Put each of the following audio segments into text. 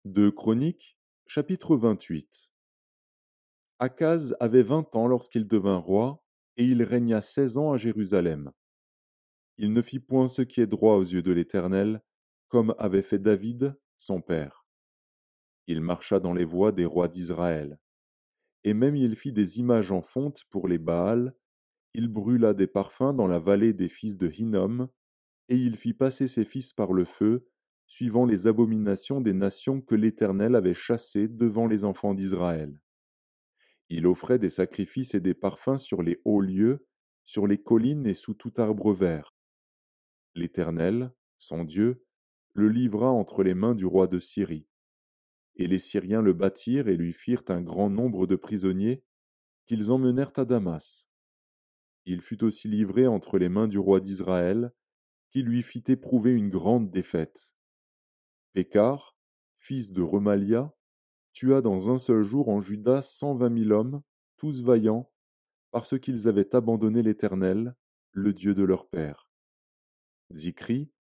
Deux Chroniques, chapitre 28. Akaz avait 20 ans lorsqu'il devint roi, et il régna 16 ans à Jérusalem. Il ne fit point ce qui est droit aux yeux de l'Éternel, comme avait fait David, son père. Il marcha dans les voies des rois d'Israël. Et même il fit des images en fonte pour les Baals, il brûla des parfums dans la vallée des fils de Hinnom, et il fit passer ses fils par le feu, suivant les abominations des nations que l'Éternel avait chassées devant les enfants d'Israël. Il offrait des sacrifices et des parfums sur les hauts lieux, sur les collines et sous tout arbre vert. L'Éternel, son Dieu, le livra entre les mains du roi de Syrie. Et les Syriens le battirent et lui firent un grand nombre de prisonniers, qu'ils emmenèrent à Damas. Il fut aussi livré entre les mains du roi d'Israël, qui lui fit éprouver une grande défaite. Pécar, fils de Remalia, tua dans un seul jour en Juda 120 000 hommes, tous vaillants, parce qu'ils avaient abandonné l'Éternel, le Dieu de leur père. Zikri,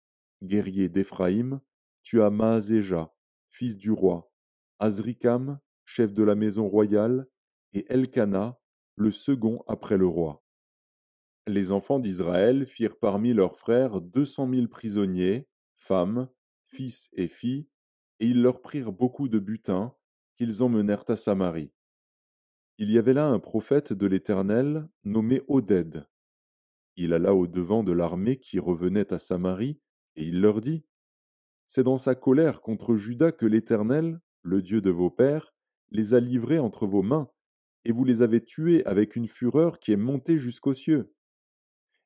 guerrier d'Éphraïm, tua Maazéja, fils du roi, Azrikam, chef de la maison royale, et Elkana, le second après le roi. Les enfants d'Israël firent parmi leurs frères 200 000 prisonniers, femmes, fils et filles, et ils leur prirent beaucoup de butin, qu'ils emmenèrent à Samarie. Il y avait là un prophète de l'Éternel, nommé Oded. Il alla au-devant de l'armée qui revenait à Samarie, et il leur dit: C'est dans sa colère contre Juda que l'Éternel, le Dieu de vos pères, les a livrés entre vos mains, et vous les avez tués avec une fureur qui est montée jusqu'aux cieux.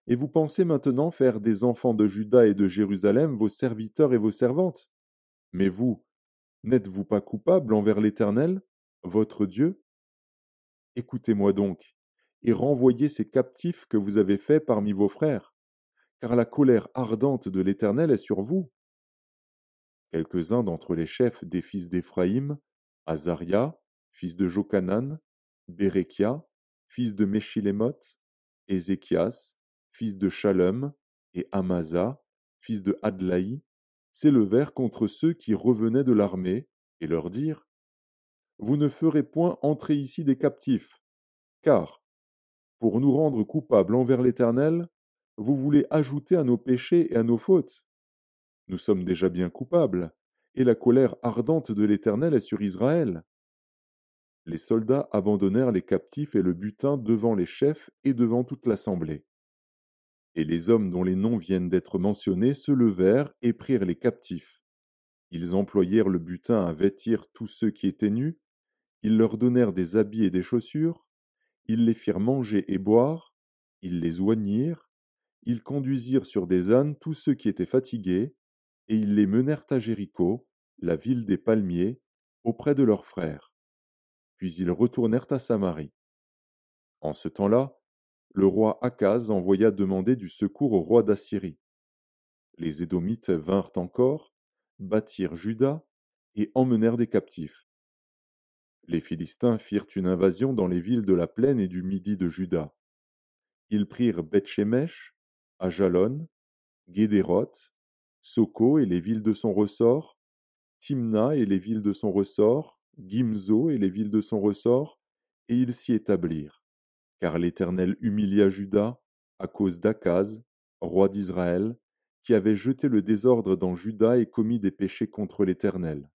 Et vous pensez maintenant faire des enfants de Juda et de Jérusalem vos serviteurs et vos servantes. Mais vous, n'êtes-vous pas coupables envers l'Éternel, votre Dieu? Écoutez-moi donc, et renvoyez ces captifs que vous avez faits parmi vos frères, car la colère ardente de l'Éternel est sur vous. Quelques-uns d'entre les chefs des fils d'Éphraïm, Azaria, fils de Jochanan, Bérékia, fils de Meshilémoth, Ézéchias, fils de Shallum, et Amasa, fils de Hadlaï, s'élevèrent contre ceux qui revenaient de l'armée, et leur dirent: Vous ne ferez point entrer ici des captifs, car, pour nous rendre coupables envers l'Éternel, vous voulez ajouter à nos péchés et à nos fautes. Nous sommes déjà bien coupables, et la colère ardente de l'Éternel est sur Israël. Les soldats abandonnèrent les captifs et le butin devant les chefs et devant toute l'assemblée. Et les hommes dont les noms viennent d'être mentionnés se levèrent et prirent les captifs. Ils employèrent le butin à vêtir tous ceux qui étaient nus, ils leur donnèrent des habits et des chaussures, ils les firent manger et boire, ils les oignirent, ils conduisirent sur des ânes tous ceux qui étaient fatigués, et ils les menèrent à Jéricho, la ville des palmiers, auprès de leurs frères. Puis ils retournèrent à Samarie. En ce temps-là, le roi Akaz envoya demander du secours au roi d'Assyrie. Les Édomites vinrent encore, battirent Juda et emmenèrent des captifs. Les Philistins firent une invasion dans les villes de la plaine et du midi de Juda. Ils prirent Beth-Shemesh, Ajalon, Guédéroth, Soko et les villes de son ressort, Timna et les villes de son ressort, Gimzo et les villes de son ressort, et ils s'y établirent. Car l'Éternel humilia Juda à cause d'Akaz, roi d'Israël, qui avait jeté le désordre dans Juda et commis des péchés contre l'Éternel.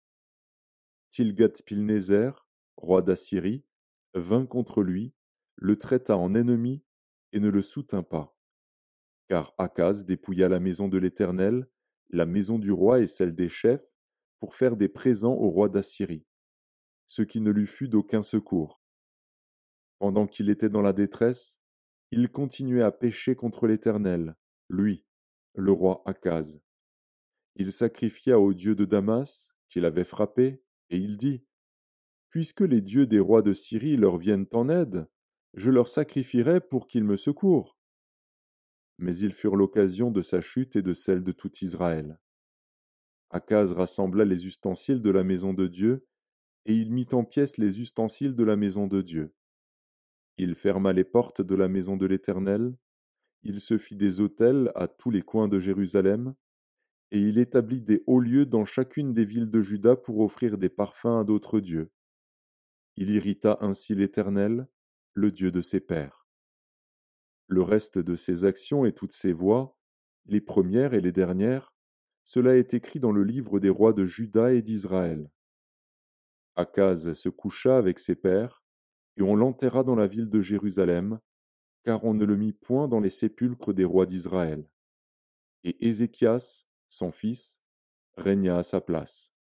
Tilgat-Pilnézer, roi d'Assyrie, vint contre lui, le traita en ennemi et ne le soutint pas. Car Akaz dépouilla la maison de l'Éternel, la maison du roi et celle des chefs, pour faire des présents au roi d'Assyrie, ce qui ne lui fut d'aucun secours. Pendant qu'il était dans la détresse, il continuait à pécher contre l'Éternel, lui, le roi Akaz. Il sacrifia aux dieux de Damas, qu'il avait frappé, et il dit: Puisque les dieux des rois de Syrie leur viennent en aide, je leur sacrifierai pour qu'ils me secourent. Mais ils furent l'occasion de sa chute et de celle de tout Israël. Akaz rassembla les ustensiles de la maison de Dieu, et il mit en pièces les ustensiles de la maison de Dieu. Il ferma les portes de la maison de l'Éternel, il se fit des autels à tous les coins de Jérusalem, et il établit des hauts lieux dans chacune des villes de Juda pour offrir des parfums à d'autres dieux. Il irrita ainsi l'Éternel, le Dieu de ses pères. Le reste de ses actions et toutes ses voies, les premières et les dernières, cela est écrit dans le livre des rois de Juda et d'Israël. Akaz se coucha avec ses pères, et on l'enterra dans la ville de Jérusalem, car on ne le mit point dans les sépulcres des rois d'Israël. Et Ézéchias, son fils, régna à sa place.